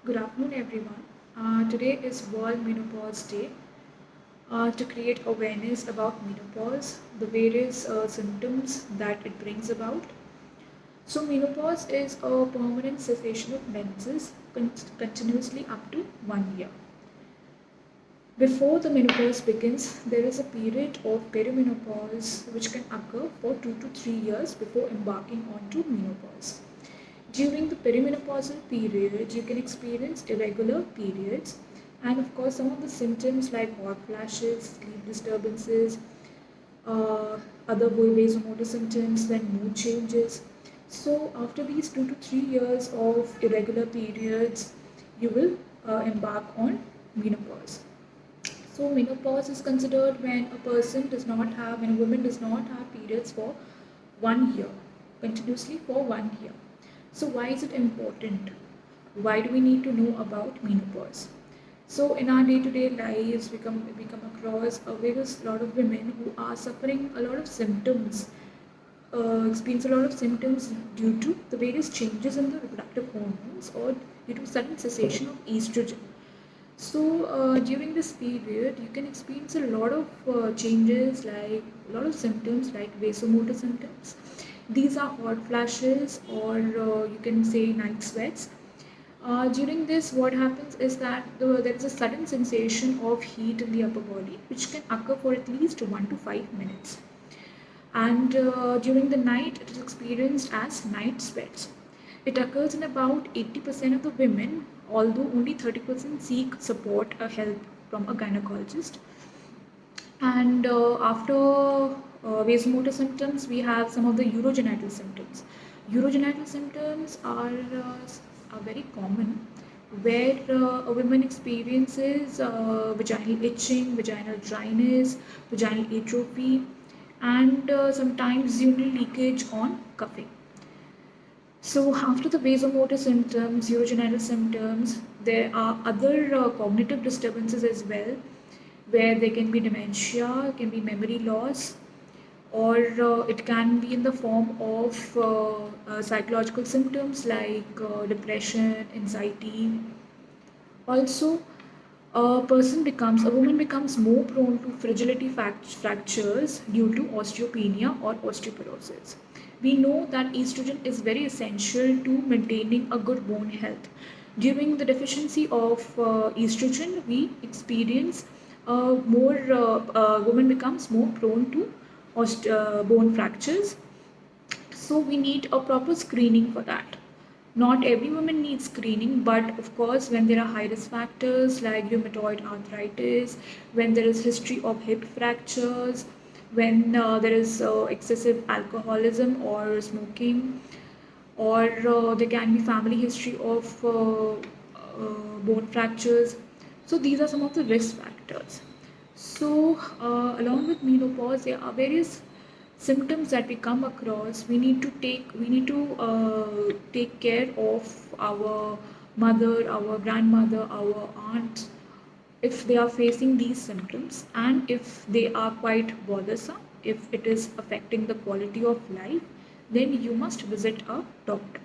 Good afternoon, everyone. Today is World Menopause Day. To create awareness about menopause, the various symptoms that it brings about. So, menopause is a permanent cessation of menses continuously up to 1 year. Before the menopause begins, there is a period of perimenopause which can occur for 2 to 3 years before embarking onto menopause. During the perimenopausal period, you can experience irregular periods, and of course, some of the symptoms like hot flashes, sleep disturbances, uh, other vasomotor symptoms, then mood changes. So, after these 2 to 3 years of irregular periods, you will embark on menopause. So, menopause is considered when when a woman does not have periods for 1 year, continuously for 1 year. So, why is it important? Why do we need to know about menopause? So, in our day-to-day lives, we come across a various lot of women who are suffering a lot of symptoms, experience a lot of symptoms due to the various changes in the reproductive hormones or due to sudden cessation of estrogen. So during this period, you can experience a lot of changes, like a lot of symptoms like vasomotor symptoms. These are hot flashes, or you can say night sweats. During this, what happens is that there is a sudden sensation of heat in the upper body, which can occur for at least 1 to 5 minutes. And during the night, it is experienced as night sweats. It occurs in about 80% of the women, although only 30% seek support or help from a gynecologist. And after vasomotor symptoms, we have some of the urogenital symptoms. Urogenital symptoms are very common, where a woman experiences vaginal itching, vaginal dryness, vaginal atrophy, and sometimes urinary leakage on cuffing. So, after the vasomotor symptoms, urogenital symptoms, there are other cognitive disturbances as well, where there can be dementia, can be memory loss, or it can be in the form of psychological symptoms like depression, anxiety. Also, a woman becomes more prone to fragility fractures due to osteopenia or osteoporosis. We know that estrogen is very essential to maintaining a good bone health. During the deficiency of estrogen, we experience woman becomes more prone to bone fractures. So we need a proper screening for that. Not every woman needs screening, but of course, when there are high risk factors like rheumatoid arthritis, when there is history of hip fractures, when there is excessive alcoholism or smoking, or there can be family history of bone fractures. So these are some of the risk factors. So along with menopause, there are various symptoms that we come across. We need to take care of our mother, our grandmother, our aunt, if they are facing these symptoms, and if they are quite bothersome, if it is affecting the quality of life, then you must visit a doctor.